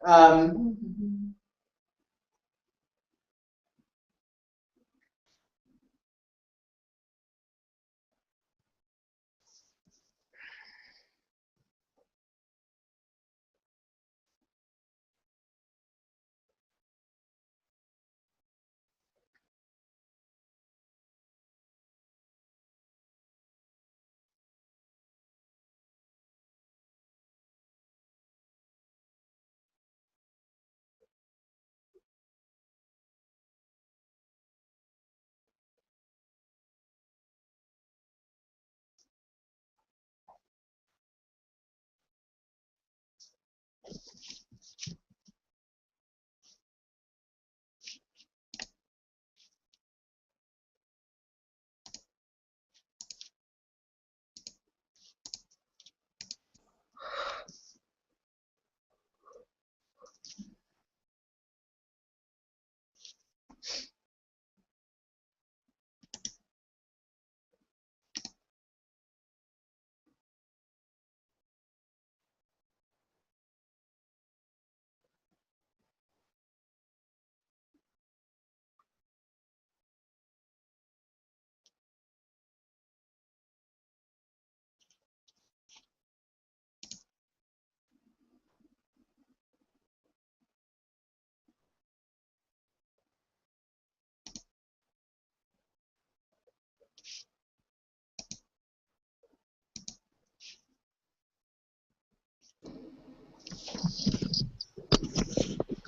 Um,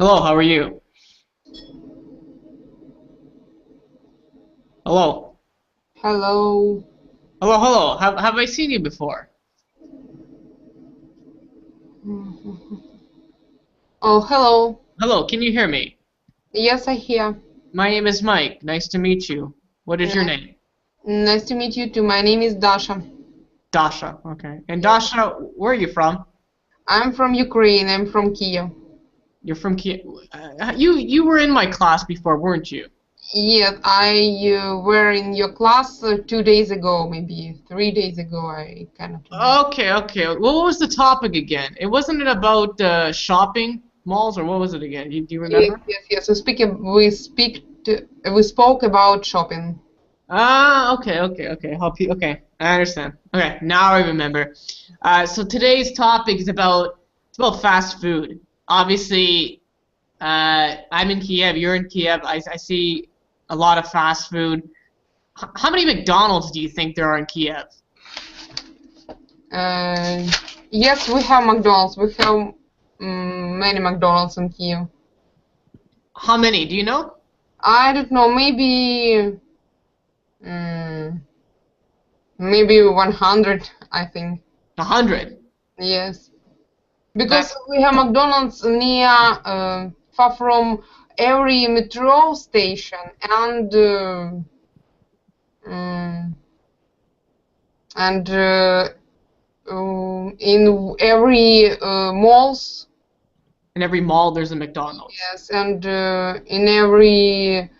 Hello, how are you? Hello. Hello. Hello. Have I seen you before? Oh, hello. Hello, can you hear me? Yes, I hear. My name is Mike. Nice to meet you. What is your Nice, name? nice to meet you too. My name is Dasha. Dasha. Okay. And Yes. Dasha, where are you from? I'm from Ukraine. I'm from Kiev. You're from Kiev. You were in my class before, weren't you? Yes, I were in your class 2 days ago, maybe 3 days ago. I cannot remember. Okay. What was the topic again? It wasn't it about shopping malls, or what was it again? Do you Yes, remember? yes, yes. We spoke about shopping. Ah, okay. Okay, I understand. Okay, now I remember. So today's topic is about fast food. Obviously, I'm in Kiev. You're in Kiev. I see a lot of fast food. How many McDonald's do you think there are in Kiev? Uh, yes, we have McDonald's. We have many McDonald's in Kiev. How many? Do you know? I don't know. Maybe 100, I think. 100. Yes. Because That we have McDonald's near, far from every metro station and um, and in every malls. in every mall there's a McDonald's. Yes, and in every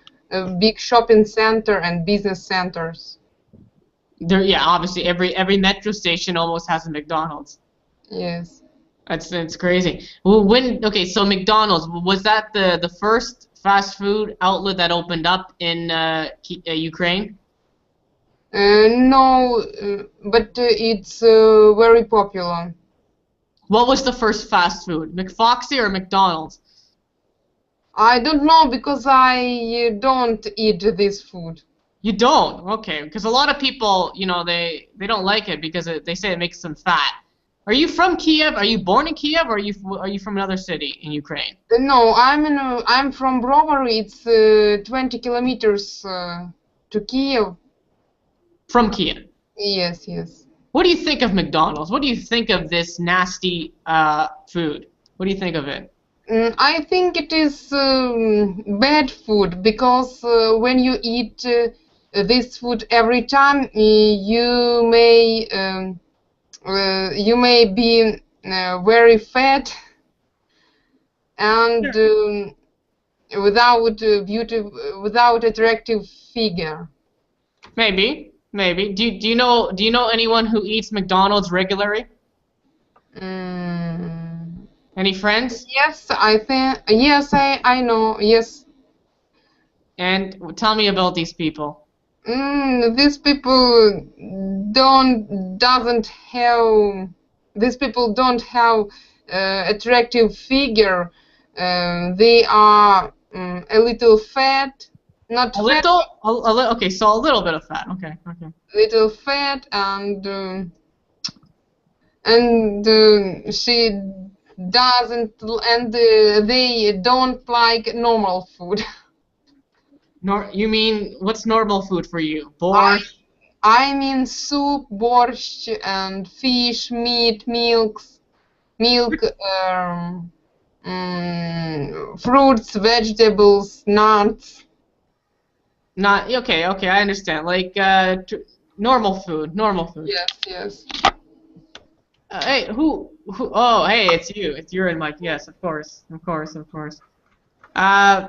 big shopping center and business centers. There, yeah, obviously every metro station almost has a McDonald's. Yes. That's crazy. Well, okay, so McDonald's, was that the first fast food outlet that opened up in Ukraine? No, but it's very popular. What was the first fast food? McFoxy or McDonald's? I don't know because I don't eat this food. You don't? Okay, because a lot of people, they don't like it because they say it makes them fat. Are you from Kiev? Are you born in Kiev, or are you from another city in Ukraine? No, I'm from Brovary. It's 20 kilometers to Kiev. From Kiev. Yes, yes. What do you think of McDonald's? What do you think of this nasty food? What do you think of it? I think it is bad food because when you eat this food every time, you may be very fat and without attractive figure. Maybe. Do you know anyone who eats McDonald's regularly? Mm, Any friends? yes, I think. Yes, I know. Yes. And tell me about these people. These people doesn't have. These people don't have attractive figure. They are a little fat, not A fat, little, okay, so a little bit of fat. Okay. little fat, and she doesn't, and they don't like normal food. You mean what's normal food for you? I Borscht? I mean soup, borscht, and fish, meat, milk, fruits, vegetables, nuts. Not okay. I understand. Like normal food. Normal food. Yes, yes. Hey, who? Oh, hey, it's you. It's you and Mike. Yes, of course. Uh,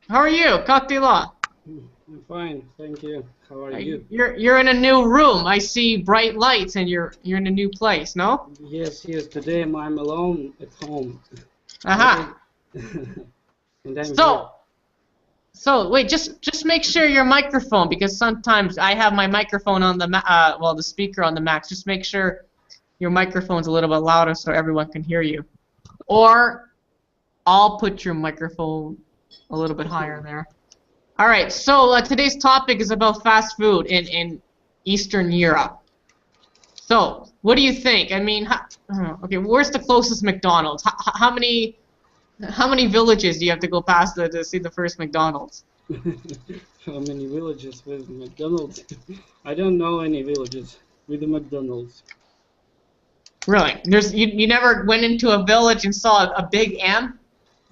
how are you? Как дела? I'm fine, thank you. How are you? You're in a new room. I see bright lights, and you're in a new place. No? Yes, today I'm alone at home. Aha. And I'm here. So wait, just make sure your microphone, because sometimes I have my microphone on the the speaker on the max. Just make sure your microphone's a little bit louder so everyone can hear you. Or I'll put your microphone a little bit higher there. All right. So today's topic is about fast food in Eastern Europe. So what do you think? I mean, okay, where's the closest McDonald's? How many How many villages do you have to go past to see the first McDonald's? How many villages with McDonald's? I don't know any villages with a McDonald's. Really? You never went into a village and saw a big M?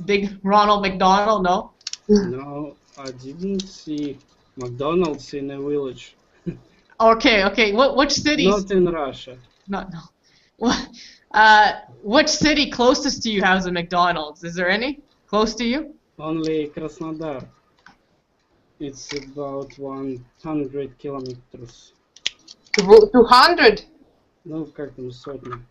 Big Ronald McDonald, no? No, I didn't see McDonald's in a village. Okay. Which cities? Not in Russia. No. Which city closest to you has a McDonald's? Is there any close to you? Only Krasnodar. It's about 100 kilometers. 200? Ну, как там, сотня.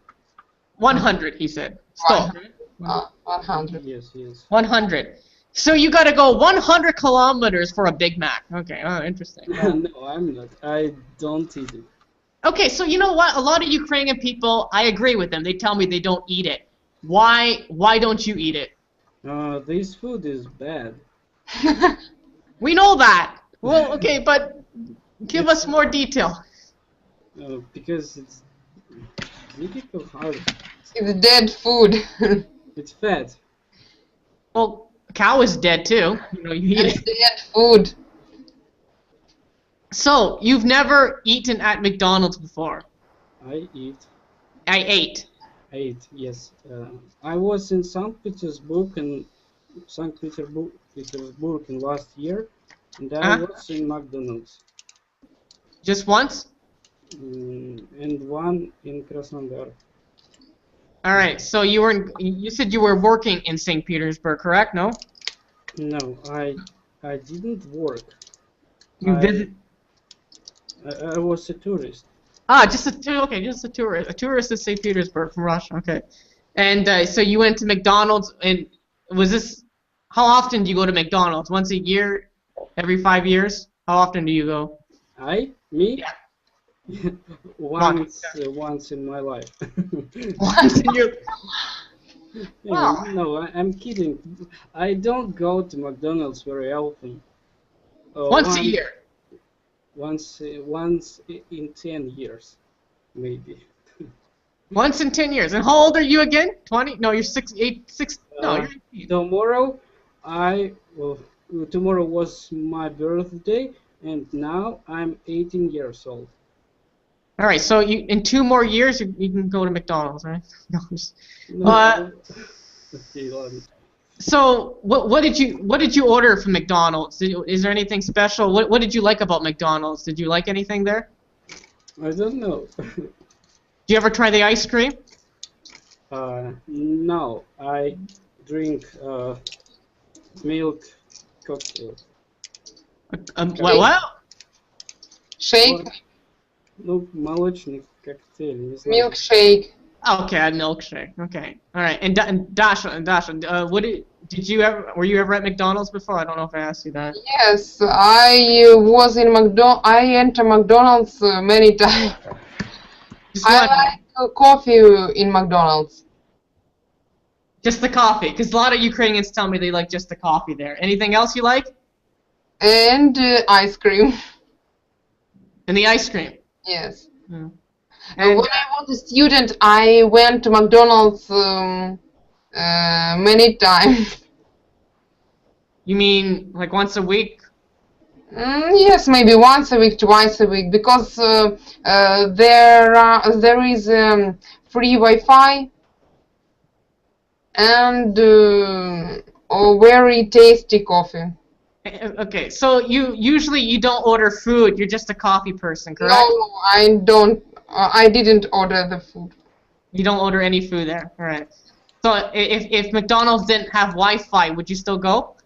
100, he said. Stop. 100. Yes. 100. So you got to go 100 kilometers for a Big Mac. Okay, interesting. No, I'm not. I don't eat it. Okay, so you know what? A lot of Ukrainian people, I agree with them. They tell me they don't eat it. Why don't you eat it? This food is bad. We know that. Well, okay, but give us more detail. Because it's difficult, hard. It's dead food. It's fat. Well, cow is dead too. You know, you eat It's it. dead food. So, you've never eaten at McDonald's before? I ate, yes. I was in St. Petersburg in last year, and I was in McDonald's. Just once? And one in Krasnodar. All right. So you said you were working in St. Petersburg, correct? No? No, I didn't work. You visit. I was a tourist. Just a tourist. A tourist in St. Petersburg from Russia. Okay. And so you went to McDonald's, and was this? How often do you go to McDonald's? Once a year? Every 5 years? How often do you go? Me? Yeah. Once in my life. Once in your. Wow. No, I'm kidding. I don't go to McDonald's very often. Once a year. Once in 10 years, maybe. Once in 10 years. And how old are you again? 20? No, you're 6. No, you're 18. Tomorrow was my birthday, and now I'm 18 years old. All right, so in 2 more years you can go to McDonald's, right? No. Okay, so what did you order from McDonald's? Is there anything special? What did you like about McDonald's? Did you like anything there? I don't know. Did you ever try the ice cream? No, I drink milk cocktail. What? Shake? Ну, молочный коктейль, не знаю. Milkshake. Okay, a milkshake. Okay, all right. And Dasha, were you ever at McDonald's before? I don't know if I asked you that. Yes, I was in I enter McDonald's many times. I like coffee in McDonald's. Just the coffee, because a lot of Ukrainians tell me they like just the coffee there. Anything else you like? And ice cream. And the ice cream. Yes. Mm. When I was a student, I went to McDonald's many times. You mean like once a week? Yes, maybe once a week, twice a week, because there is free Wi-Fi and very tasty coffee. Okay, so you don't order food. You're just a coffee person, correct? No, I don't. I didn't order the food. You don't order any food there, all right? So if McDonald's didn't have Wi-Fi, would you still go?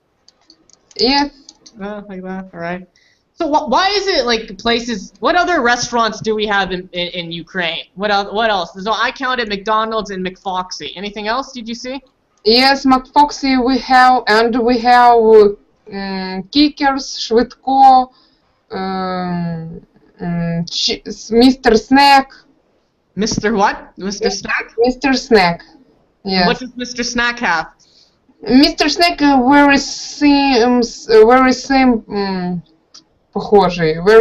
Yes. Like that, all right. So why is it like places? What other restaurants do we have in Ukraine? What else? So I counted McDonald's and McFoxy. Anything else? Did you see? Yes, McFoxy we have, and we have Kickers, Швидко, Mr. Snack. Mr. what? Mr. Snack? Mr. Snack. Yes. What does Mr. Snack have? Mr. Snack very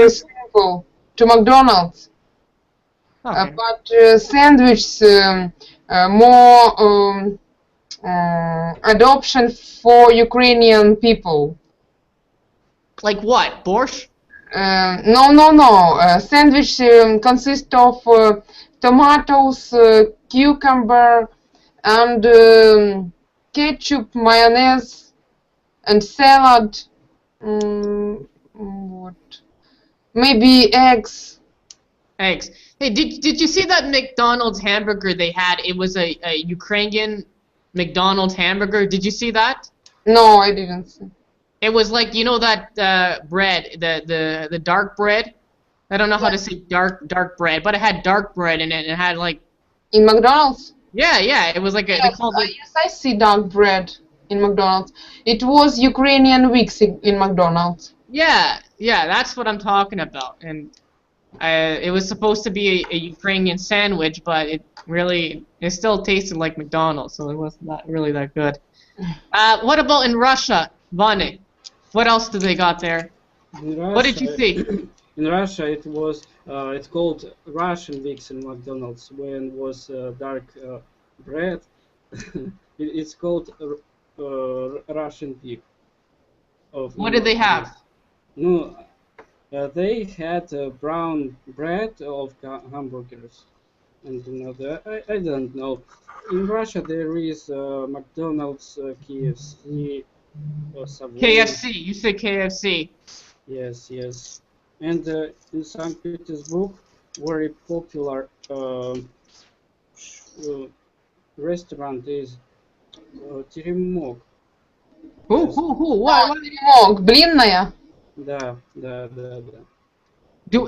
simple to McDonald's. Okay. But sandwich more adoption for Ukrainian people. Like what? Borscht? No. Sandwich consists of tomatoes, cucumber, and ketchup, mayonnaise, and salad. What? Maybe eggs. Eggs. Hey, did you see that McDonald's hamburger they had? It was a Ukrainian McDonald's hamburger. Did you see that? No, I didn't see. It was like, you know that bread, the dark bread? I don't know how to say dark bread, but it had dark bread in it. It had like... In McDonald's? Yeah, it was like a... Yes, they called it... yes, I see dark bread in McDonald's. It was Ukrainian weeks in McDonald's. Yeah, that's what I'm talking about. And it was supposed to be a Ukrainian sandwich, but it still tasted like McDonald's, so it was not really that good. What about in Russia, Vane? What else do they got there? What did you see? In Russia, it was it's called Russian weeks in McDonald's when was dark bread. It's called Russian week. What did they have? No, they had brown bread of hamburgers and another. I don't know. In Russia, there is McDonald's, KFC, or Subway. KFC. You said KFC. Yes. And in St. Petersburg, very popular restaurant is Теремок. Who? What? Теремок, блинная? Да.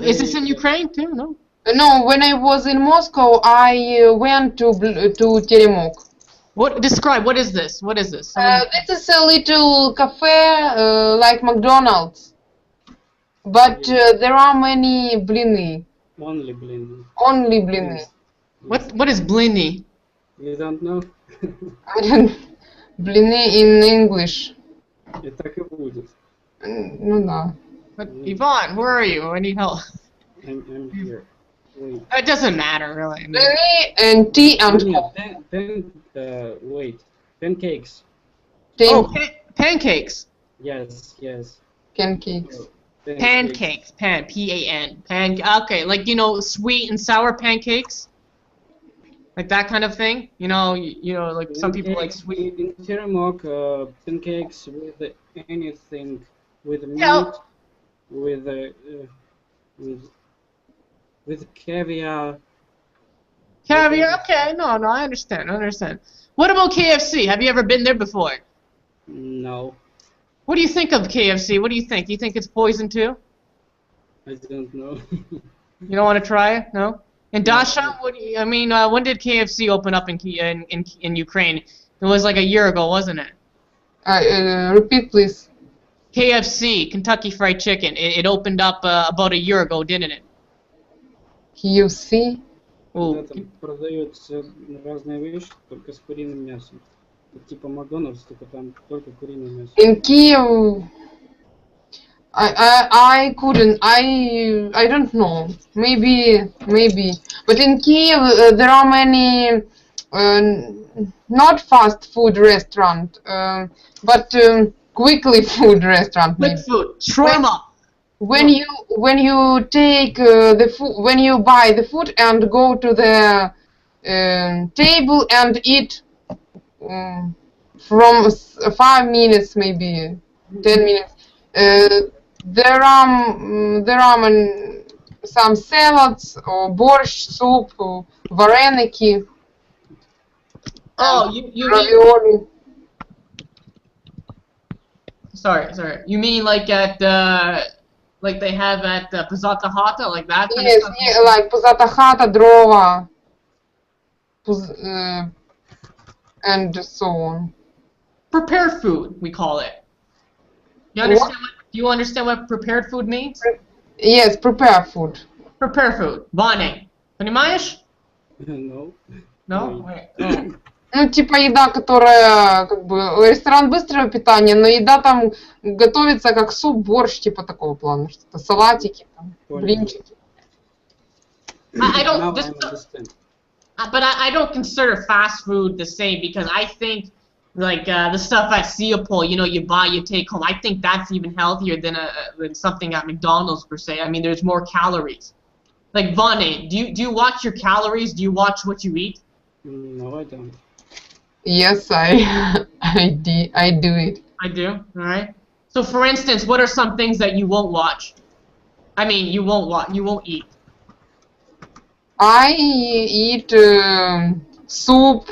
Is this in Ukraine too? No. No, when I was in Moscow, I went to Teремok. Describe. What is this? This is a little cafe like McDonald's, but there are many blini. Only blini. Only blini. Yes. What is blini? You don't know? I don't. Blini in English. И так и будет. Ну да. But Yvonne, where are you? I need help. I'm here. Wait. It doesn't matter really. Blini and tea and coffee. Wait. Pancakes. Pancakes. Yes. Pancakes. Pancakes. P-A-N. Okay, like sweet and sour pancakes. Like that kind of thing. You know, like some people like sweet. In Teремок, pancakes with anything, with meat, with caviar. Caviar. Okay, no, I understand. What about KFC? Have you ever been there before? No. What do you think of KFC? What do you think? You think it's poison too? I don't know. You don't want to try it? No? And Dasha, when did KFC open up in Ukraine? It was like a year ago, wasn't it? Repeat, please. KFC, Kentucky Fried Chicken. It opened up about a year ago, didn't it? KFC? Там продаются разные вещи, только с куриным мясом. Типа Макдональдс, только там только куриное мясо. In Kiev, I couldn't. I don't know. Maybe. But in Kiev, there are many not fast food restaurant, but quickly food restaurant. Quick food, shawarma. When you take the food, when you buy the food and go to the table and eat from 5 minutes, maybe 10 minutes. There are some salads or borscht soup or vareniki. Oh, you ravioli. mean? Sorry. You mean like at like they have at Pozata Hata, like that kind Yes, of stuff? yeah, like Pozata Hata, Drova, and so on. Prepared food, we call it. You understand do you understand what prepared food means? Yes, prepared food. Prepared food. Vane. Понимаешь? No. No? Wait. Ну, типа еда, которая, как бы, ресторан быстрого питания, но еда там готовится как суп, борщ, типа такого плана, что-то, салатики, там, блинчики. I don't. Now I understand. But I don't consider fast food the same because I think Like the stuff at Seapole, you know, you buy, you take home. I think that's even healthier than something at McDonald's per se. I mean, there's more calories. Like Vane, do you watch your calories? Do you watch what you eat? No, I don't. Yes, I do it. I do. All right. So, for instance, what are some things that you won't watch? I mean, you won't eat. I eat soup,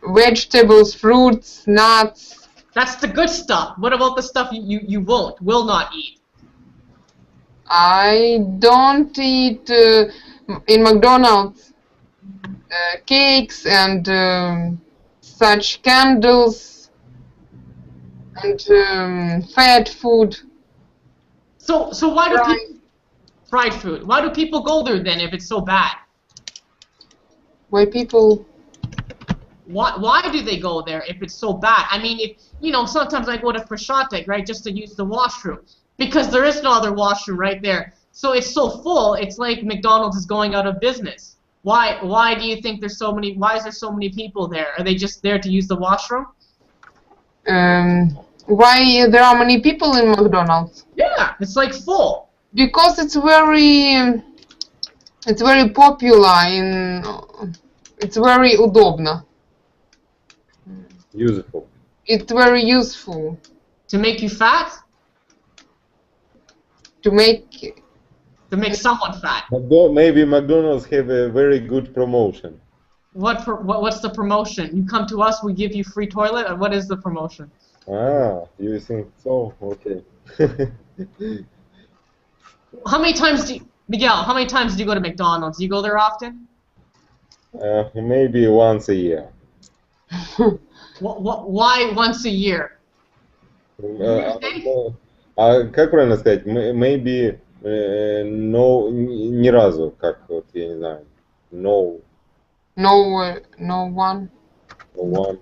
vegetables, fruits, nuts. That's the good stuff. What about the stuff you will not eat? I don't eat in McDonald's cakes and such candles and fat food. So why do people fried food? Why do people go there then if it's so bad? Why people? Why do they go there if it's so bad? I mean, if you know, sometimes I go to Prashantek, right, just to use the washroom because there is no other washroom right there. So it's so full, it's like McDonald's is going out of business. Why do you think there's so many? Why is there so many people there? Are they just there to use the washroom? Why there are many people in McDonald's? Yeah, it's like full. Because it's very popular in. It's very удобно. Useful. It's very useful. To make you fat? To make someone fat. Maybe McDonald's have a very good promotion. What's the promotion? You come to us, we give you free toilet, or what is the promotion? Ah, you think so? Okay. How many times do you go to McDonald's? Do you go there often? Maybe once a year. Why once a year? Как правильно сказать? Maybe no, ни разу, как вот, я не знаю. No one. No one. No once.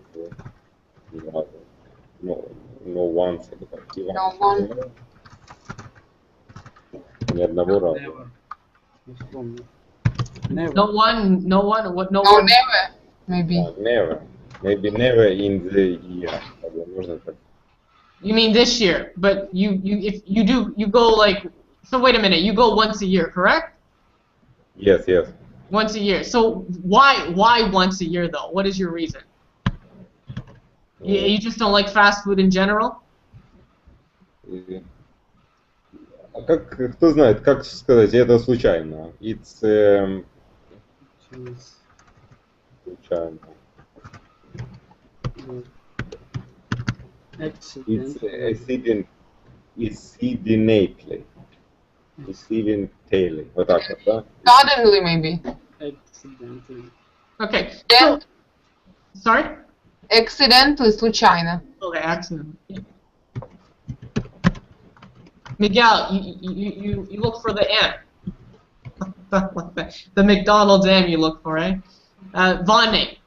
No one. Ни одного раза. Never. Не вспомню. Never. No one, what, no No, one? never. Maybe. Never. Maybe never in the year. Можно так. You mean this year? But if you go like, so wait a minute, you go once a year, correct? Yes. Once a year. So why once a year though? What is your reason? You just don't like fast food in general? А как, кто знает, как сказать, это случайно. It's случайно. Accident. Accidentally. Вот так вот, да? Suddenly, maybe. Accidentally. Okay. Then, Sorry? accidentally, случайно. Okay, accident. Miguel, you look for the M. The McDonald's M you look for, right? Vane.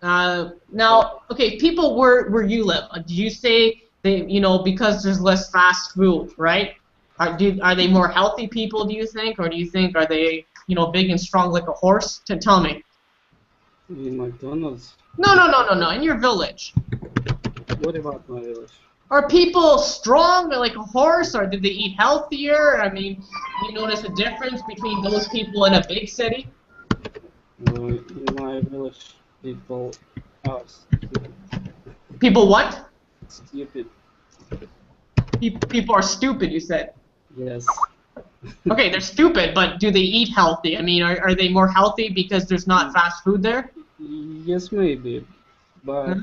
Now, okay, people where you live, do you say they, you know, because there's less fast food, right? Are they more healthy people, do you think? Or do you think, are they, you know, big and strong like a horse? Tell me. In McDonald's. No, in your village. What about my village? Are people strong like a horse, or did they eat healthier? I mean, do you notice a difference between those people in a big city? In my village, people are stupid. People what? Stupid. People are stupid, you said. Yes. Okay, they're stupid, but do they eat healthy? I mean, are they more healthy because there's not fast food there? Yes, maybe. But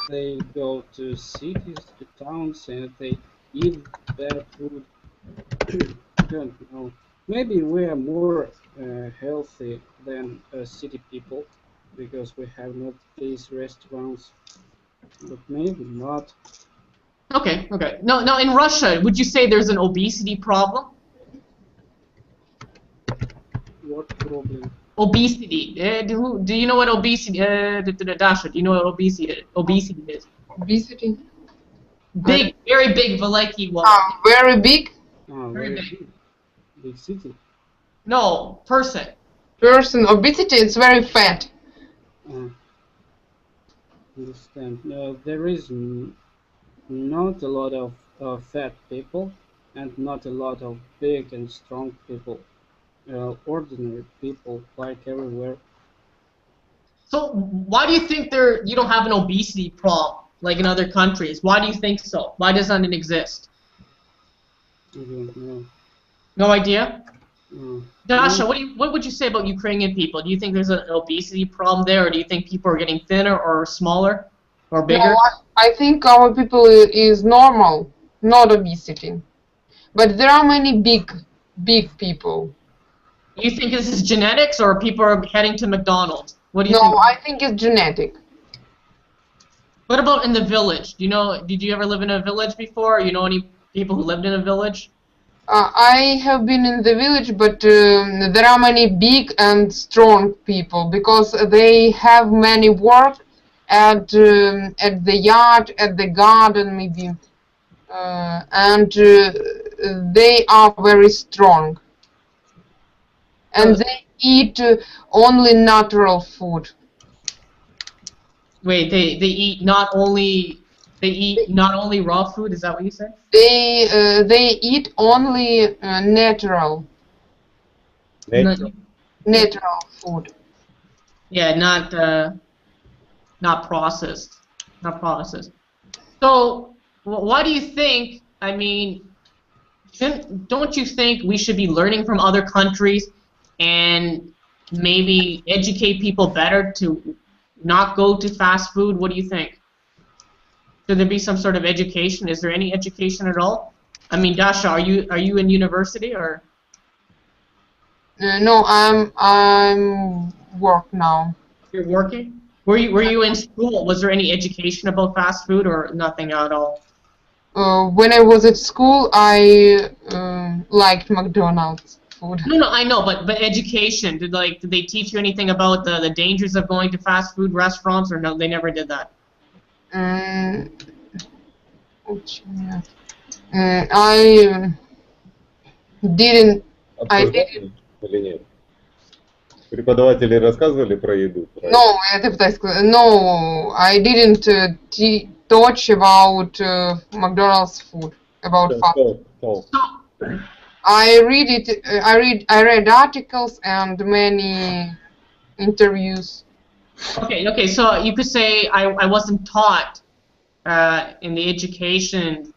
they go to cities, to towns, and they eat bad food. I don't know. Maybe we are more healthy than city people because we have not these restaurants. But maybe not. Okay. Now in Russia, would you say there's an obesity problem? What problem? Obesity. Do you know what obesity? Dasha, do you know what obesity is? Obesity. Big, very big, veliki one. Very big Very big. Big city. No, person. person. Obesity is very fat. understand. There is not a lot of fat people and not a lot of big and strong people. Ordinary people like everywhere. So why do you think you don't have an obesity problem like in other countries? Why do you think so? Why doesn't it exist? I don't know. No idea? Dasha, No, what would you say about Ukrainian people? Do you think there's an obesity problem there, or do you think people are getting thinner or smaller or No, bigger? I think our people is normal, not obesity. But there are many big people. Do you think this is genetics, or people are heading to McDonald's? What do you No, think? I think it's genetic. What about in the village? Do you know? Did you ever live in a village before? You know any people who lived in a village? I have been in the village, but there are many big and strong people because they have many work at the yard, at the garden maybe, and they are very strong. And they eat only natural food. Wait, they eat not only raw food. Is that what you said? They eat only natural food. Yeah, not processed, So, why do you think? I mean, don't you think we should be learning from other countries and maybe educate people better to not go to fast food? What do you think? Should there be some sort of education? Is there any education at all? I mean, Dasha, are you in university or? No, I'm work now. You're working? Were you in school? Was there any education about fast food or nothing at all? When I was at school, I liked McDonald's food. No, I know, but education. Did they teach you anything about the dangers of going to fast food restaurants, or no? They never did that. I didn't. Или нет? Преподаватели рассказывали про еду? No, это пытаюсь сказать. No, I didn't touch about McDonald's food, about fast food. I read articles and many interviews. Okay. So you could say I wasn't taught in the education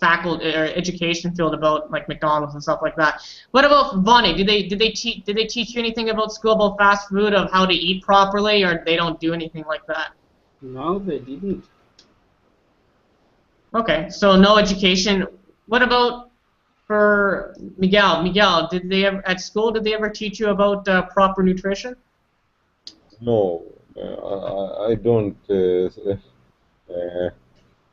faculty or education field about like McDonald's and stuff like that. What about Vonnie? Did they teach you anything about school about fast food, of how to eat properly, or they don't do anything like that? no, they didn't. Okay, so no education. What about for Miguel? Miguel, did they ever at school? Did they ever teach you about proper nutrition? No, I don't.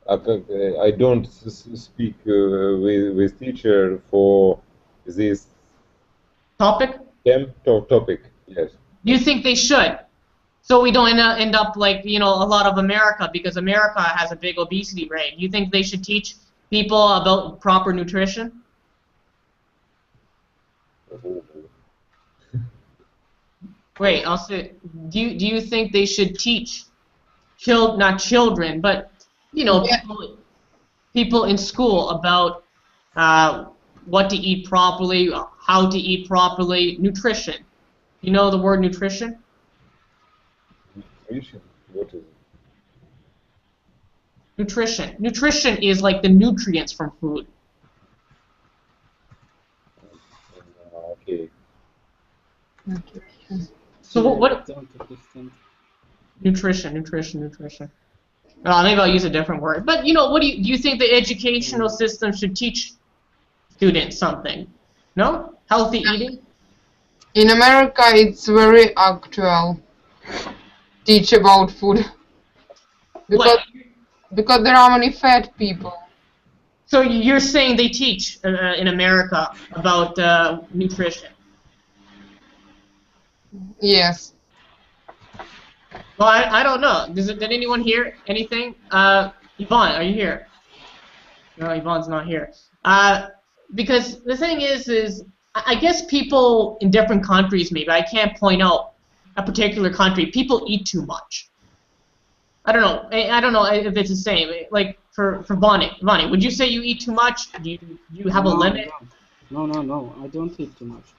I don't speak with teacher for this Topic? topic. Yes. Do you think they should? So we don't end up like, a lot of America, because America has a big obesity rate. Do you think they should teach people about proper nutrition? Wait, I'll say, do you think they should teach not children, but people in school about what to eat properly, how to eat properly, nutrition? You know the word nutrition? Nutrition? What is it? Nutrition. Nutrition is like the nutrients from food. Okay. So what? I don't understand. Nutrition. Maybe I'll use a different word. But what do you think the educational system should teach students something? No? Healthy eating? In America, it's very actual. Teach about food because there are many fat people. So you're saying they teach in America about nutrition? Yes. Well, I don't know. Did anyone hear anything? Yvonne, are you here? No, Yvonne's not here. Because the thing is I guess people in different countries, maybe I can't point out a particular country, people eat too much. I don't know. I don't know if it's the same. Like for Bonnie, would you say you eat too much? Do you have a limit? No. I don't eat too much.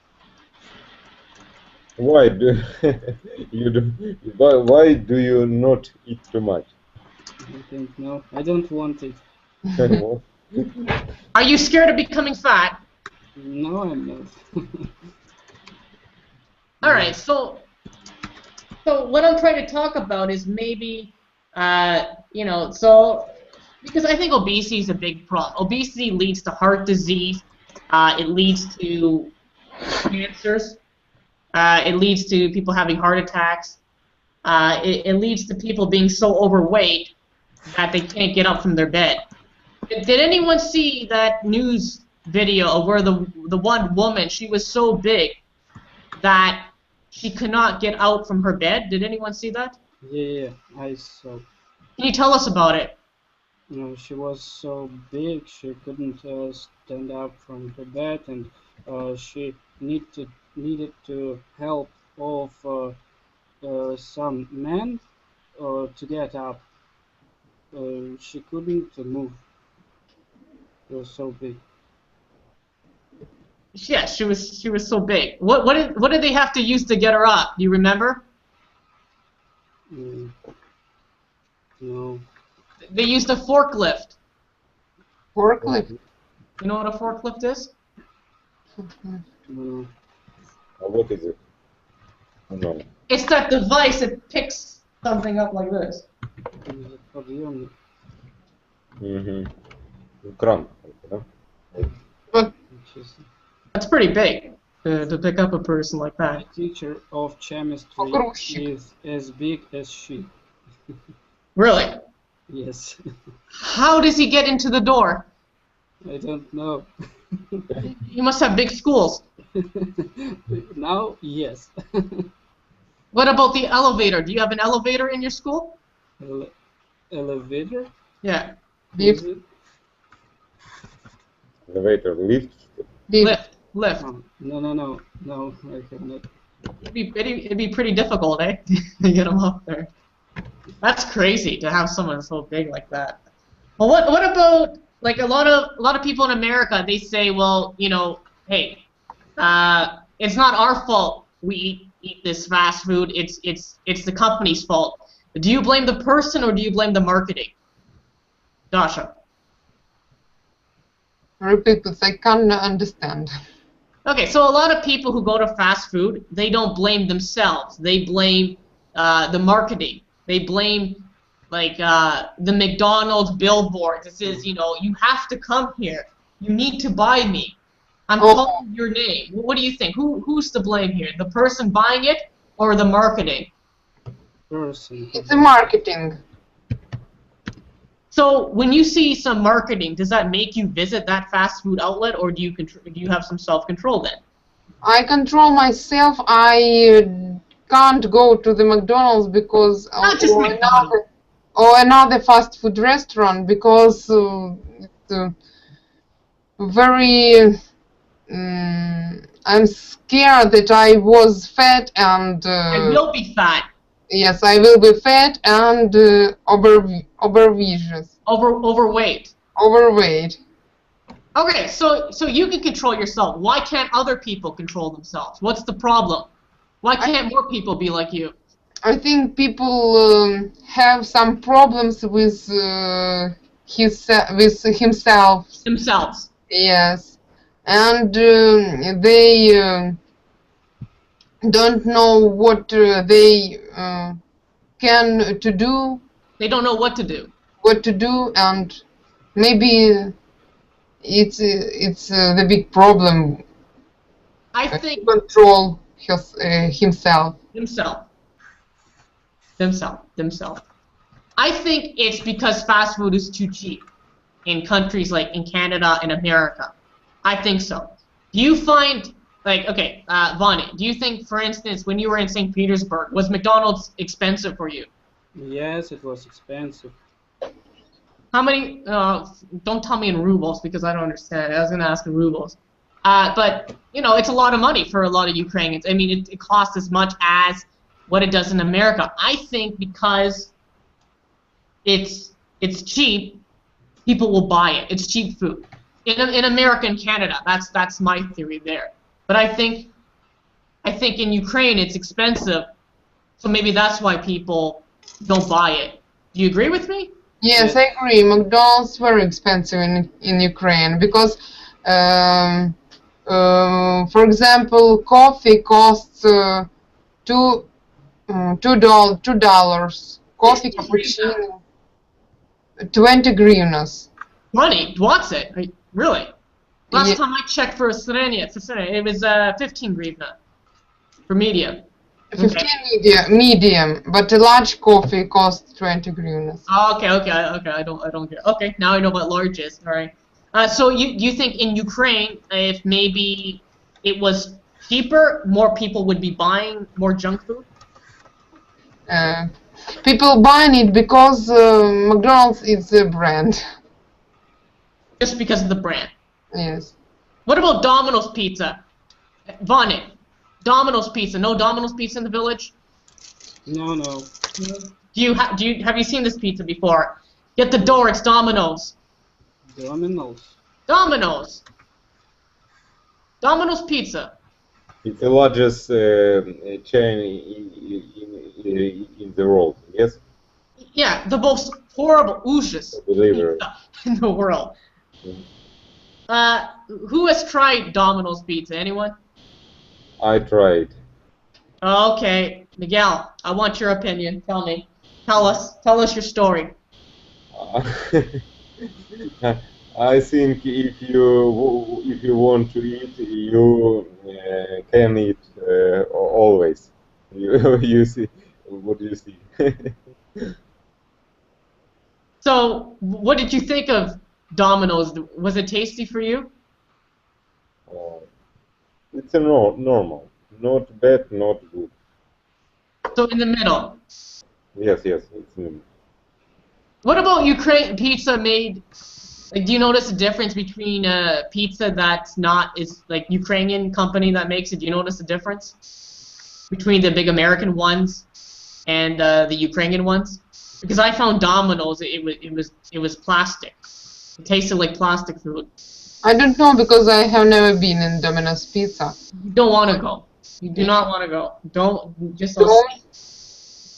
Why do you do? Why do you not eat too much? I think no. I don't want it. Are you scared of becoming fat? No, I'm not. All right. So what I'm trying to talk about is maybe, so because I think obesity is a big problem. Obesity leads to heart disease. It leads to cancers. It leads to people having heart attacks. It leads to people being so overweight that they can't get up from their bed. Did anyone see that news video of where the one woman, she was so big that she could not get out from her bed? Did anyone see that? Yeah, I saw. Can you tell us about it? No, she was so big she couldn't stand up from her bed, and she needed to help of some men to get up. She couldn't move. She was so big. Yeah, she was so big. What did they have to use to get her up? Do you remember? No. They used a forklift. Forklift? You know what a forklift is? No. What is it? No. It's that device that picks something up like this. Подъемник. Кран. But That's pretty big to pick up a person like My that. teacher of chemistry Погрузчик. is as big as she. Really? Yes. How does he get into the door? I don't know. You must have big schools. Now, yes. What about the elevator? Do you have an elevator in your school? Elevator? Yeah. lift, Elevator, lift. Lift. No, I have not. It'd be pretty difficult, eh? To get them up there. That's crazy to have someone so big like that. Well, what about like a lot of people in America? They say, well, hey, it's not our fault we eat this fast food. It's the company's fault. Do you blame the person or do you blame the marketing? Dasha. repeat, but I can't understand. Okay, so a lot of people who go to fast food, they don't blame themselves. They blame the marketing. They blame like the McDonald's billboards. It says, you have to come here. You need to buy me. I'm calling your name. What do you think? Who's to blame here? The person buying it or the marketing? Person. It's a marketing. So when you see some marketing, does that make you visit that fast food outlet, or do you have some self-control then? I control myself. I can't go to the McDonald's because Not just McDonald's. or another fast food restaurant because it's very. I'm scared that I was fat and. I will be fat. Yes, I will be fat and overweight. Overweight. Okay, so you can control yourself. Why can't other people control themselves? What's the problem? Why can't more people be like you? I think people have some problems with himself. Themselves. Yes, and they don't know what they can to do. They don't know what to do. What to do, and maybe it's the big problem. I think Control himself. Themselves. I think it's because fast food is too cheap in countries like in Canada and America. I think so. Do you find Vonnie, do you think, for instance, when you were in St. Petersburg, was McDonald's expensive for you? Yes, it was expensive. How many? Don't tell me in rubles because I don't understand. I was going to ask in rubles. But it's a lot of money for a lot of Ukrainians. I mean, it costs as much as what it does in America. I think because it's cheap, people will buy it. It's cheap food. In America and Canada, that's my theory there. But I think in Ukraine it's expensive, so maybe that's why people don't buy it. Do you agree with me? Yes, I agree. McDonald's is very expensive in Ukraine because, for example, coffee costs $2. Coffee cappuccino, 20 hryvnias. 20? What's it? Really? Last Yeah. time I checked for a srednia, it was 15 hryvnia for medium. 15 medium, but a large coffee costs 20 hryvnias. Oh, okay. I don't get. Okay, now I know what large is. All right. So you think in Ukraine, if maybe it was cheaper, more people would be buying more junk food? People buying it because McDonald's is a brand. Just because of the brand. Yes. What about Domino's Pizza? Vane, Domino's Pizza. No Domino's Pizza in the village? No. Have you seen this pizza before? Get the door, it's Domino's. Domino's. Domino's Pizza. It's the largest chain in the world, yes? Yeah, the most horrible pizza in the world. Who has tried Domino's Pizza? Anyone? I tried. Okay, Miguel, I want your opinion. Tell me. Tell us your story. I think if you want to eat, you can eat always. You see what you see. So, what did you think of Domino's? Was it tasty for you? It's a normal, not bad, not good. So in the middle. Yes, it's in the middle. What about Ukraine pizza made? Like, do you notice a difference between pizza that's is like Ukrainian company that makes it? Do you notice a difference between the big American ones and the Ukrainian ones? Because I found Domino's, it was plastic. It tasted like plastic food. I don't know because I have never been in Domino's Pizza. You don't want to go. You do not want to go. Don't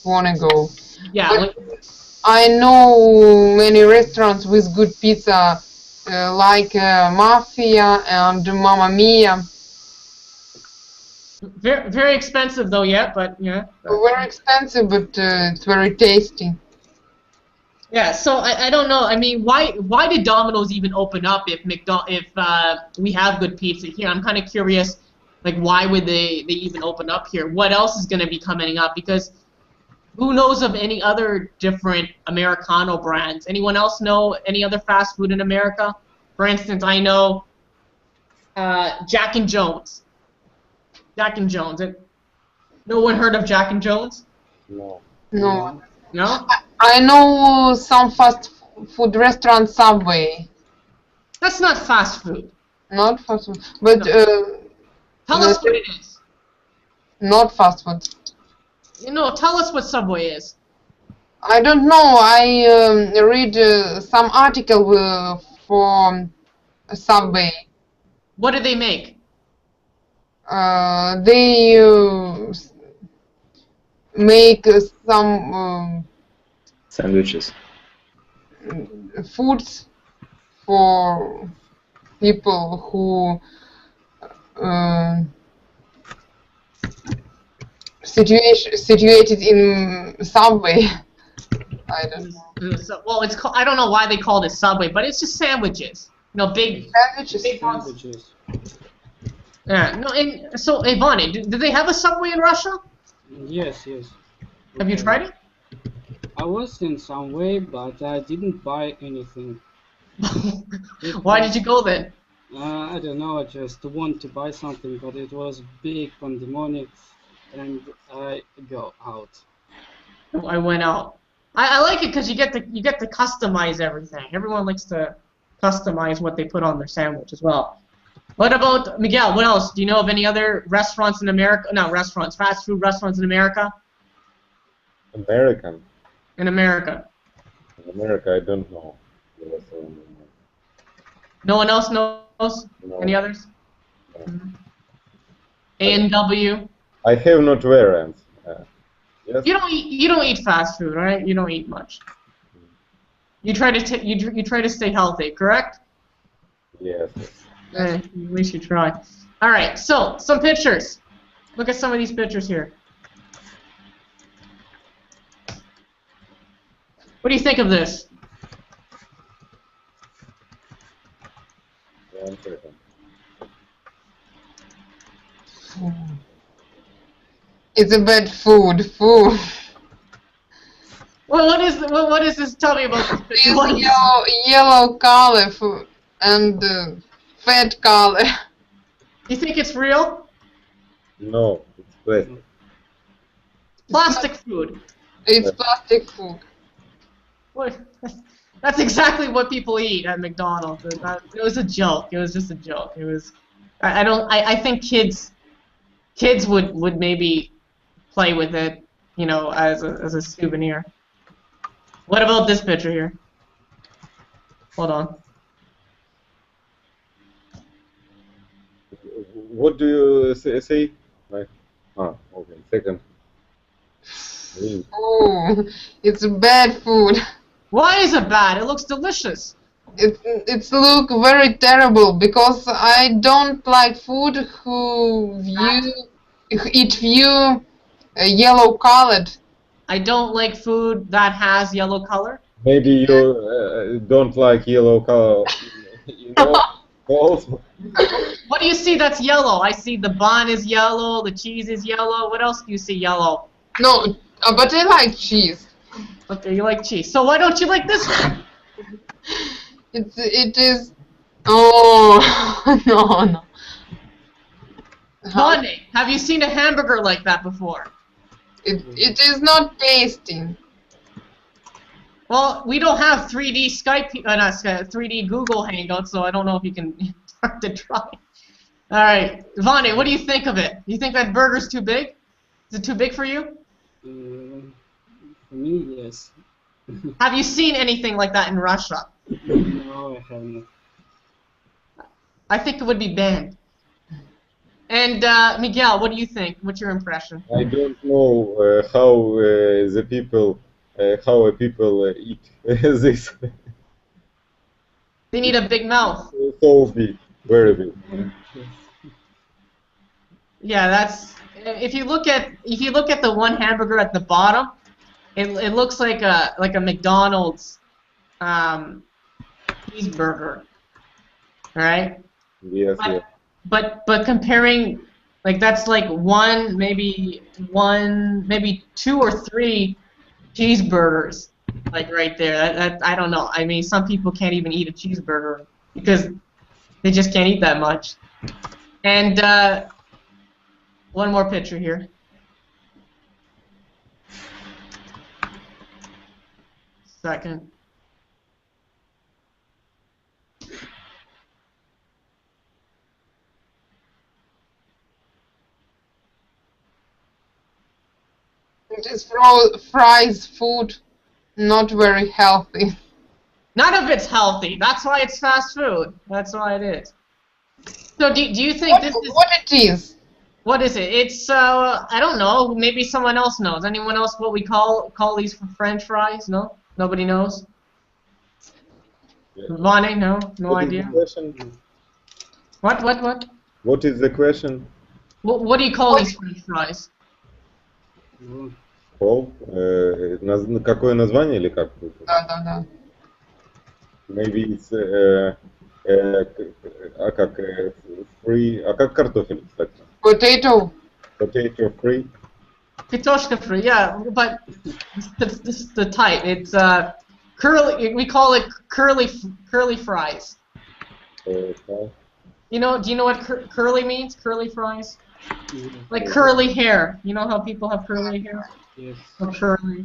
want to go. Yeah. But I know many restaurants with good pizza, like Mafia and Mamma Mia. Very, very expensive though, yeah, but yeah. Very expensive, but it's very tasty. Yeah, so I don't know. I mean, why did Domino's even open up if we have good pizza here? I'm kind of curious, like why would they even open up here? What else is going to be coming up? Because who knows of any other different Americano brands? Anyone else know any other fast food in America? For instance, I know Jack and Jones. Jack and Jones. No one heard of Jack and Jones? No. No? I know some fast food restaurant, Subway. That's not fast food. Not fast food, but tell us what it is. Not fast food. Tell us what Subway is. I don't know. I read some article for Subway. What do they make? They make some sandwiches. Foods for people who situated in Subway. I don't know. So, well, I don't know why they called it Subway, but it's just sandwiches. Big sandwiches. Yeah. No. So, Ivani, do they have a Subway in Russia? Yes. Have you tried it? I was in some way, but I didn't buy anything. Why did you go then? I don't know. I just want to buy something, but it was big pandemonic, and I go out. I went out. I like it because you get to customize everything. Everyone likes to customize what they put on their sandwich as well. What about Miguel? What else? Do you know of any other restaurants in America? Not restaurants, fast food restaurants in America. American. In America. In America, I don't know. No one else knows? No. Any others? No. A&W. I have not variants. Yes. You don't eat fast food, right? You don't eat much. You try to you try to stay healthy, correct? Yes. At least you try. All right. So some pictures. Look at some of these pictures here. What do you think of this? One second. It's a bad food. Food. Well, what is this? Tell me about this picture. What is It's yellow color and fat color. You think it's real? No, it's plastic. Plastic food. It's plastic food. What? That's exactly what people eat at McDonald's. It was a joke. It was just a joke. It was. I think kids would maybe play with it, you know, as a souvenir. What about this picture here? Hold on. What do you say? Like, okay, second. Oh, it's bad food. Why is it bad? It looks delicious. It's look very terrible because I don't like food who eat yellow colored. I don't like food that has yellow color. Maybe you don't like yellow color. You know, also. What do you see that's yellow? I see the bun is yellow, the cheese is yellow. What else do you see yellow? No, but I like cheese. Okay, you like cheese. So why don't you like this one? It is. Oh no. Bonnie, have you seen a hamburger like that before? It is not tasty. Well, we don't have 3D Skype, not Skype, 3D Google Hangouts, so I don't know if you can start to try. All right, Bonnie, what do you think of it? You think that burger's too big? Is it too big for you? For me, yes. Have you seen anything like that in Russia? No, I haven't. I think it would be banned. And Miguel, what do you think? What's your impression? I don't know how the people, how people eat this. They need a big mouth. So big, very big. Yeah, that's. If you look at the one hamburger at the bottom, it looks like a McDonald's cheeseburger. All right. Yes, yes. But comparing, like, that's like maybe two or three cheeseburgers, like right there. That I don't know. I mean, some people can't even eat a cheeseburger because they just can't eat that much. And one more picture here. Second. It is fries food, not very healthy. None of it's healthy. That's why it's fast food. That's why it is. So do you think this is... What it is? What is it? It's, I don't know. Maybe someone else knows. Anyone else what we call these French fries? No? Nobody knows? Vonnie, no? No What is idea? the question? What? What is the question? What do you call these French fries? Call? Какое название или как? Да. Maybe it's как free, как картофель, кстати? Potato. Potato free. Katoshka free, yeah, but this is the type. It's curly. We call it curly fries. Okay. You know? Do you know what curly means? Curly fries, like curly hair. You know how people have curly hair? Yes. Or curly.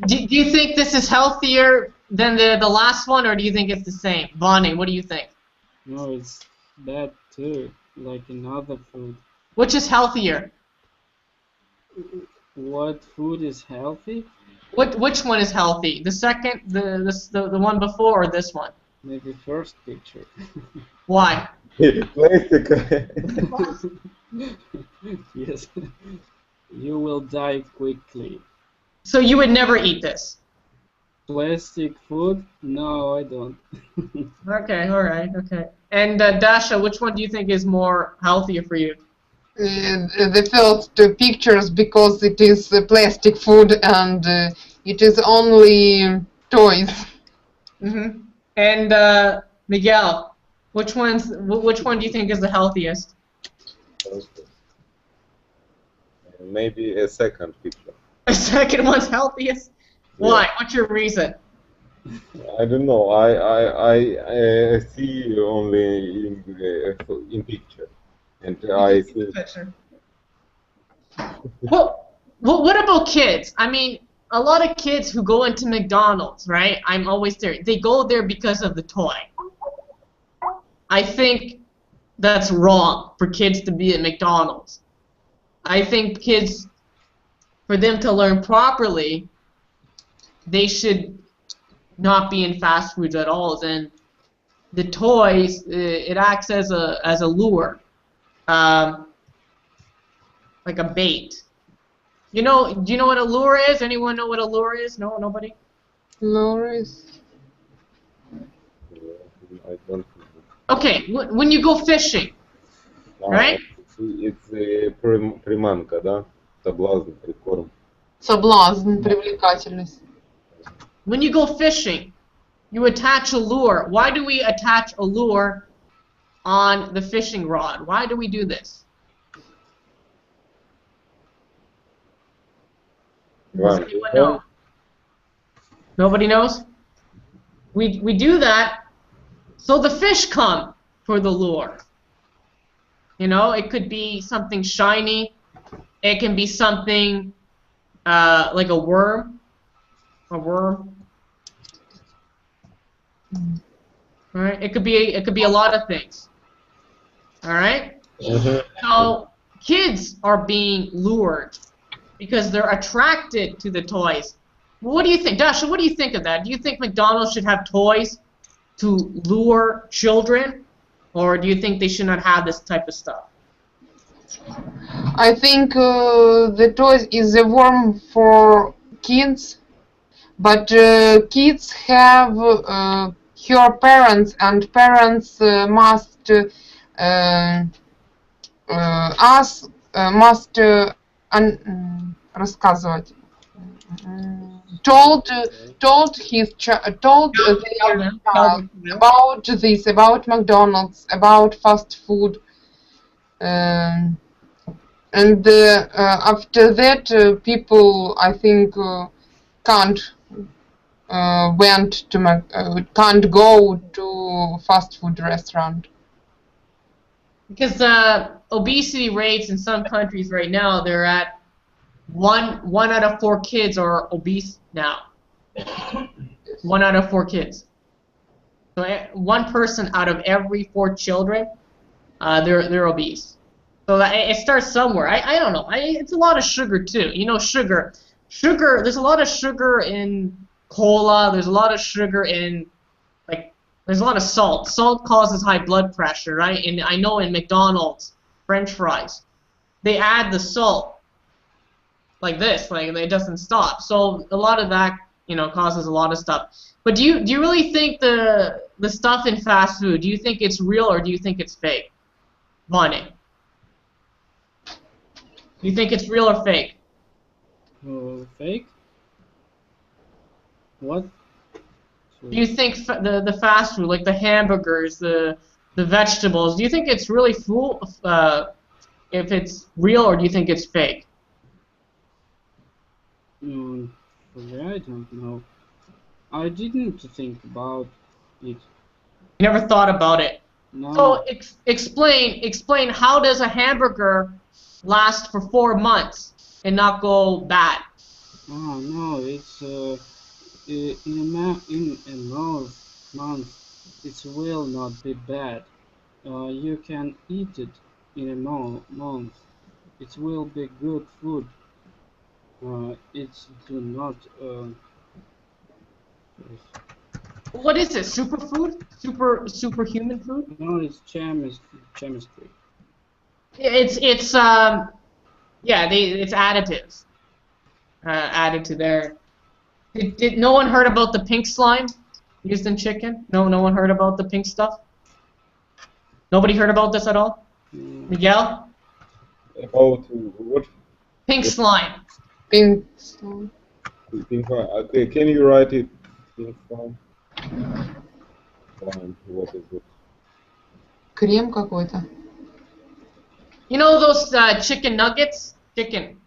Do you think this is healthier than the last one, or do you think it's the same? Bonnie, what do you think? No, it's bad too, like in other food. Which is healthier? What food is healthy? Which one is healthy? The second, the one before, or this one? Maybe first picture. Why? Plastic. Yes. You will die quickly. So you would never eat this? Plastic food? No, I don't. Okay, all right, okay. And Dasha, which one do you think is more healthier for you? The first pictures, because it is plastic food and it is only toys. Mm-hmm. And Miguel, which one do you think is the healthiest? Maybe a second picture. The second one's healthiest? Why? What's your reason? I don't know. I see only in picture, and I see. Well, what about kids? I mean, a lot of kids who go into McDonald's, right? I'm always there. They go there because of the toy. I think that's wrong for kids to be at McDonald's. I think kids, for them to learn properly, they should not be in fast foods at all. And the toys, it acts as a lure, like a bait. Do you know what a lure is? Anyone know what a lure is? No, nobody? Lure is... I don't. Okay, when you go fishing, right? It's приманка, да? Соблазн, прикорм. Соблазн, привлекательность. When you go fishing, you attach a lure. Why do we attach a lure on the fishing rod? Why do we do this? Does anyone know? Nobody knows? We do that so the fish come for the lure. You know, it could be something shiny. It can be something like a worm. A worm. All right. It could be a lot of things. All right. So kids are being lured because they're attracted to the toys. What do you think, Dasha? What do you think of that? Do you think McDonald's should have toys to lure children, or do you think they should not have this type of stuff? I think the toys is a worm for kids, but kids have her parents, and parents must рассказывать. Told their child about this, about McDonald's, about fast food, and after that people, I think, can't go to fast food restaurant. Because obesity rates in some countries right now, they're at one out of 4 kids are obese now. 1 out of 4 kids. So one person out of every 4 children, they're obese. So it starts somewhere. I don't know. It's a lot of sugar too. You know, sugar. There's a lot of sugar in cola. There's a lot of sugar in there's a lot of salt. Salt causes high blood pressure, right? And I know in McDonald's French fries, they add the salt like this, like it doesn't stop. So a lot of that, causes a lot of stuff. But do you really think the stuff in fast food, do you think it's real or do you think it's fake? Money. Do you think it's real or fake? Fake? What? Do you think the fast food, like the hamburgers, the vegetables, do you think it's really full? If it's real or do you think it's fake? I don't know. I didn't think about it. You never thought about it. No. So explain how does a hamburger last for 4 months and not go bad? Oh no, it's in a month it will not be bad. You can eat it in a month. It will be good food. It's do not. What is it? Superfood? Superhuman food? No, it's chemistry. It's it's additives added to their. Did no one heard about the pink slime used in chicken? No one heard about the pink stuff. Nobody heard about this at all? Miguel? About what? Pink slime. Pink slime. Pink slime. Okay, can you write it? Pink slime. What is it? Крем какой-то. You know those chicken nuggets? Chicken.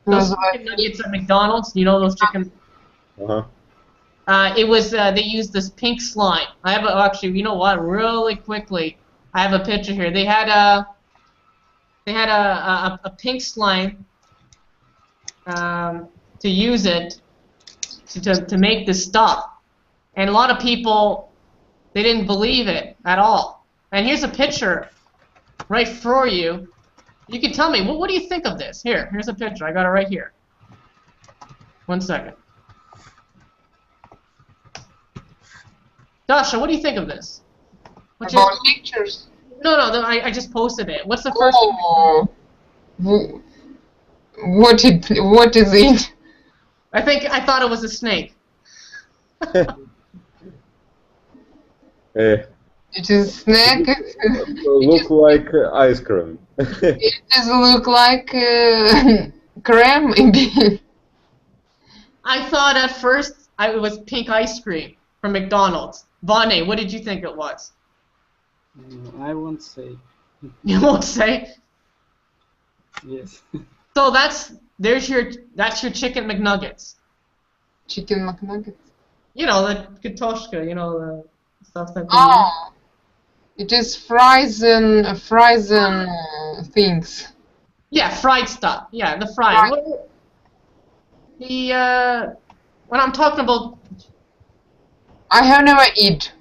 Those chicken nuggets at McDonald's. You know those chicken. It was they used this pink slime. I have actually. You know what? Really quickly, I have a picture here. They had a pink slime to use it to make this stuff, and a lot of people they didn't believe it at all. And here's a picture right for you. You can tell me what do you think of this? Here's a picture. I got it right here. 1 second. Dasha, what do you think of this? About pictures? No, I just posted it. What's the first thing? What is it? I thought it was a snake. It is snack. Look like ice cream. It does look like cream, maybe. I thought at first it was pink ice cream from McDonald's. Bonnie, what did you think it was? I won't say. You won't say? Yes. So that's your chicken McNuggets. Chicken McNuggets. You know the katoshka. You know the stuff that. Oh, it is frozen things. Yeah, fried stuff. Yeah, the fried. When I'm talking about. I have never eat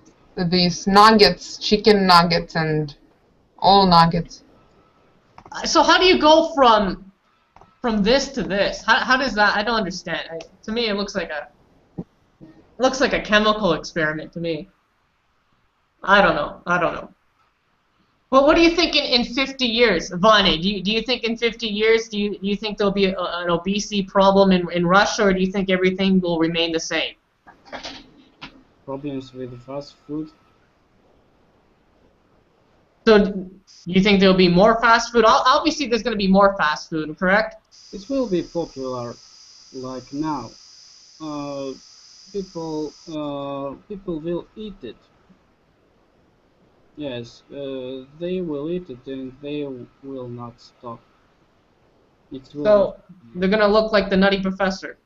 these nuggets, chicken nuggets, and all nuggets. So how do you go from this to this? How does that? I don't understand. To me, it looks like a chemical experiment to me. I don't know. Well, what do you think in 50 years, Vani? Do you think in 50 years do you think there'll be an obesity problem in Russia, or do you think everything will remain the same? Problems with fast food. So you think there'll be more fast food? Obviously, there's going to be more fast food, correct? It will be popular, like now. People will eat it. Yes, they will eat it and they will not stop. So they're going to look like the Nutty Professor.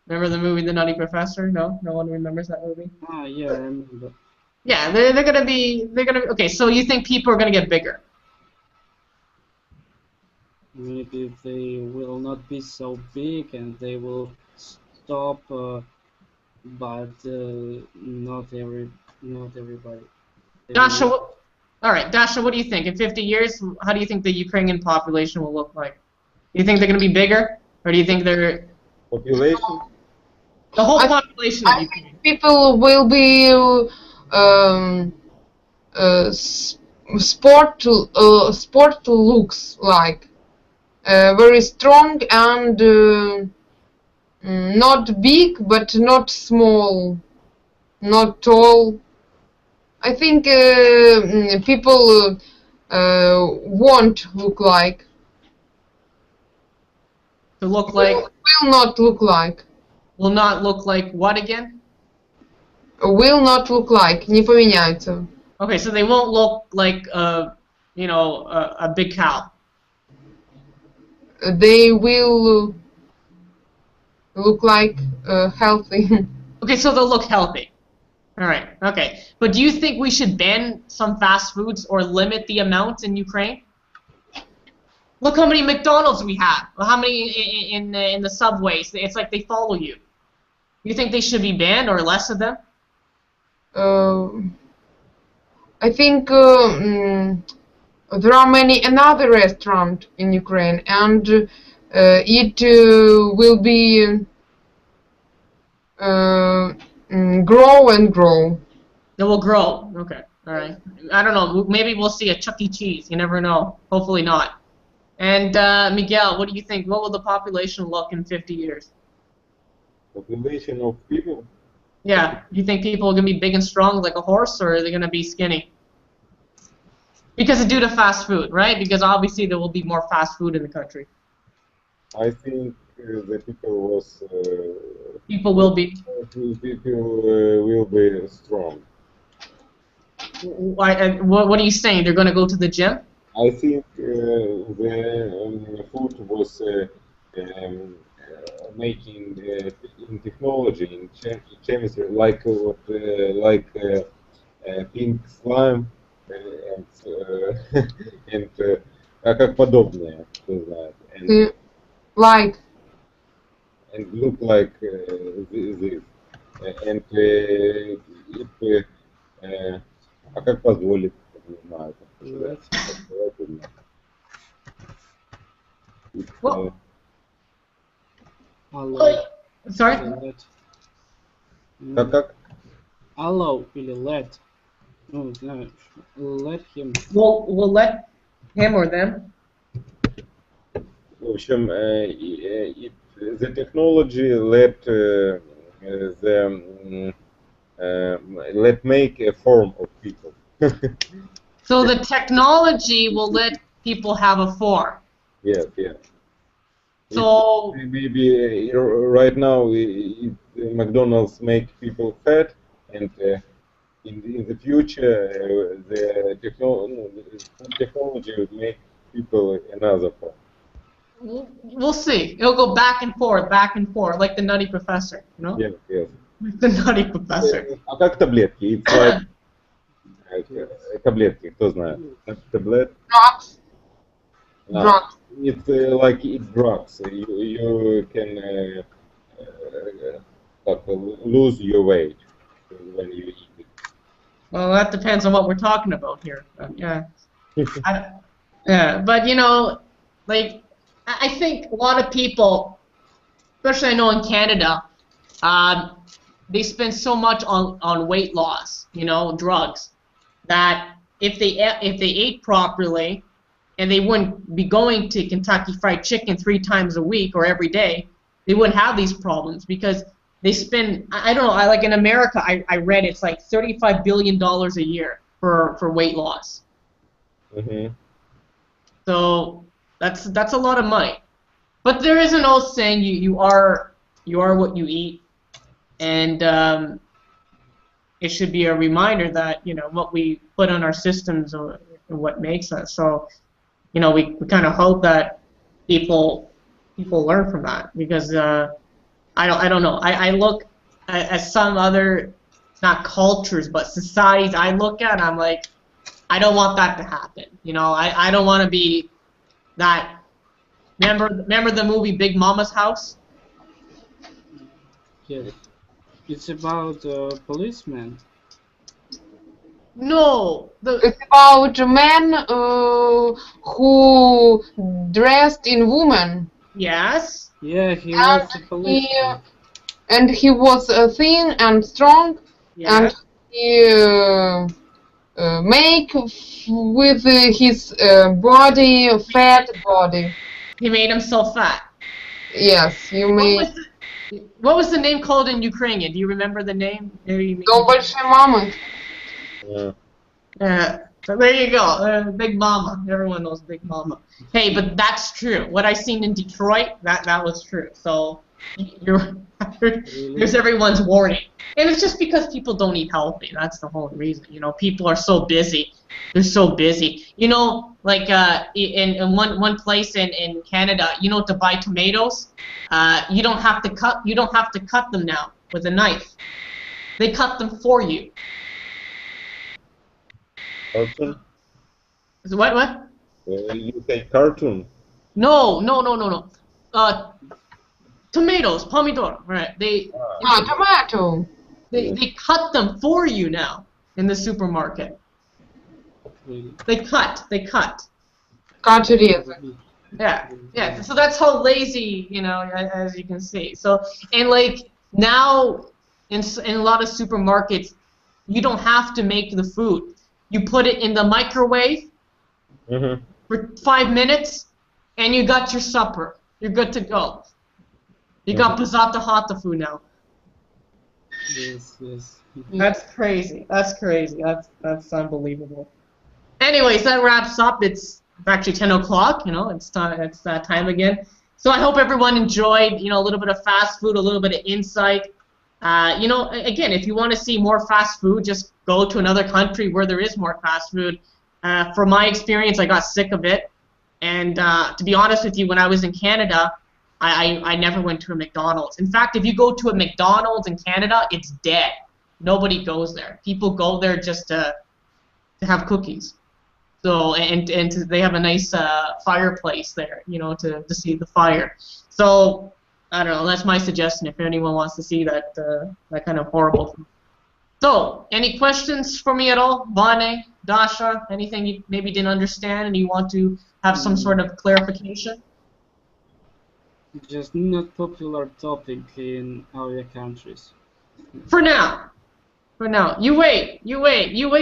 Remember the movie The Nutty Professor? No one remembers that movie. Ah, yeah, I remember. Yeah, they're gonna be okay. So you think people are gonna get bigger? Maybe they will not be so big and they will stop, but not everybody. Dasha, all right, Dasha, what do you think? In 50 years, how do you think the Ukrainian population will look like? Do you think they're gonna be bigger, or do you think they're Population? the whole population of Ukraine? People will be sport looks like very strong and not big but not small, not tall. I think people won't look like. To look like? Will not look like. Will not look like what again? Will not look like. Не поменяются. Okay, so they won't look like a big cow. They will look like healthy. Okay, so they'll look healthy. All right. Okay, but do you think we should ban some fast foods or limit the amount in Ukraine? Look how many McDonald's we have. How many in the subways? It's like they follow you. You think they should be banned or less of them? I think there are many another restaurant in Ukraine, and it will be grow and grow. It will grow. Okay. All right. I don't know. Maybe we'll see a Chuck E. Cheese. You never know. Hopefully not. And Miguel, what do you think? What will the population look in 50 years? Population of people? Yeah. Do you think people are going to be big and strong like a horse, or are they going to be skinny? Because due to fast food, right? Because obviously there will be more fast food in the country. I think the people was People will be. people will be strong. What are you saying? They're going to go to the gym? I think the food was making in technology, in chemistry, like pink slime and как подобное, кто знает, Like. and look like this, and it а как позволит, не знаю, Well, Allow. sorry? как Allow или let. Ну, не знаю, let him. We'll let him or them. В общем, the technology let make a form of people. So the technology will let people have a form. Yes, yes. So Maybe right now McDonald's make people fat, and in the future the technology will make people another form. we'll see. It'll go back and forth, like the Nutty Professor, you know? Yes, yes. The Nutty Professor. А как таблетки? It's like таблетки, кто знает? Таблет? Drugs. No. Drugs. It's like it drugs. You can lose your weight when you eat it. Well, that depends on what we're talking about here. Yeah. Yeah, but you know, like, I think a lot of people, especially I know in Canada, they spend so much on weight loss, you know, drugs, that if they ate properly, and they wouldn't be going to Kentucky Fried Chicken 3 times a week or every day, they wouldn't have these problems, because they spend, I don't know, like in America, I read it's like $35 billion a year for weight loss. Mm-hmm. So that's a lot of money. But there is an old saying, you are what you eat, and it should be a reminder that, you know, what we put on our systems or what makes us. So, you know, we kind of hope that people learn from that, because I don't know. I look at some other, not cultures, but societies I look at, and I'm like, I don't want that to happen. You know, I don't want to be that. Remember the movie Big Mama's House? Yes. It's about policemen. No, It's about a man who dressed in woman. yes. Yeah, he was a policeman. And he was thin and strong, Yes. and he make with his body, fat body. He made himself fat. Yes, you may. What was the name called in Ukrainian? Do you remember the name? До большой мамы. Yeah. Yeah. So there you go, Big Mama. Everyone knows Big Mama. Hey, but that's true. What I seen in Detroit, that was true. So there's everyone's warning, and it's just because people don't eat healthy. That's the whole reason. You know, people are so busy. They're so busy. You know, like in one place in Canada, you know, to buy tomatoes, you don't have to cut them now with a knife. They cut them for you. Cartoon? So what? You say cartoon? No. Tomatoes, pomidor, right? Tomato. They cut them for you now in the supermarket. really. They cut. They cut. Катерезы. Yeah, yeah. So that's how lazy, you know, as you can see. So, and like now, in a lot of supermarkets, you don't have to make the food. You put it in the microwave for 5 minutes, and you got your supper. You're good to go. You got Bazata Hata food now. Yes, yes. That's crazy. That's crazy. That's unbelievable. Anyways, that wraps up. It's actually 10 o'clock. You know, it's time. It's that time again. So I hope everyone enjoyed. You know, a little bit of fast food, a little bit of insight. You know, again, if you want to see more fast food, just go to another country where there is more fast food. From my experience, I got sick of it. And to be honest with you, when I was in Canada, I never went to a McDonald's. In fact, if you go to a McDonald's in Canada, it's dead. Nobody goes there. People go there just to have cookies. So and they have a nice fireplace there, you know, to see the fire. So I don't know. That's my suggestion if anyone wants to see that that kind of horrible food. So any questions for me at all, Vane, Dasha? Anything you maybe didn't understand and you want to have some sort of clarification? Just not popular topic in our countries. For now. For now. You wait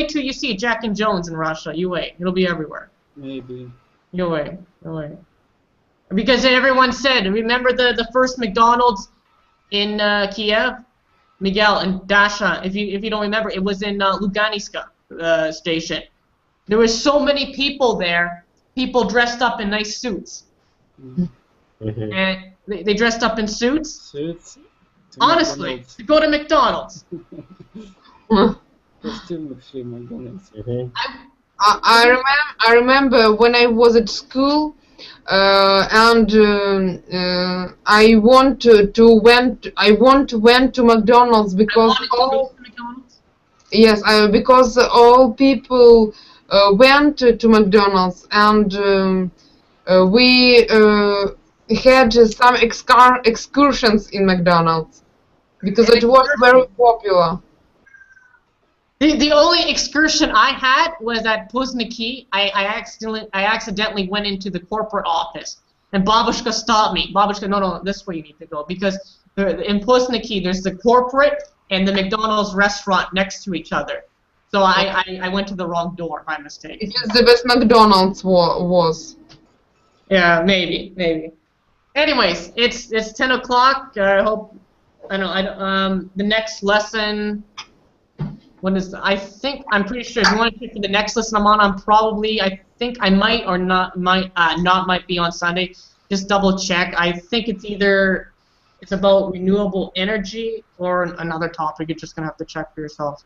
till you see Jack and Jones in Russia. You wait. It'll be everywhere. Maybe. You wait. Because everyone said, remember the first McDonald's in Kiev? Miguel and Dasha, if you don't remember, it was in Luganska station. There were so many people there, people dressed up in nice suits. And they dressed up in suits. Suits. Honestly, to go to McDonald's. McDonald's. I remember when I was at school, and I went to McDonald's because because all people went to McDonald's, and we had some excursions in McDonald's because it was very popular. The only excursion I had was at Puzniki. I accidentally went into the corporate office, and Babushka stopped me. Babushka, no, this way you need to go, because in Puzniki there's the corporate and the McDonald's restaurant next to each other. So I went to the wrong door by mistake. It is the best McDonald's was. Yeah, maybe. Anyways, it's 10 o'clock. I hope the next lesson. What is? I'm pretty sure. If you want to check for the next lesson I'm probably. I think I might or not might be on Sunday. Just double check. I think it's about renewable energy or another topic. You're just gonna have to check for yourself.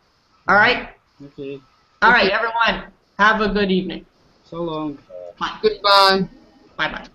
All right. Okay. All right, everyone. Have a good evening. So long. Bye. Goodbye. Bye.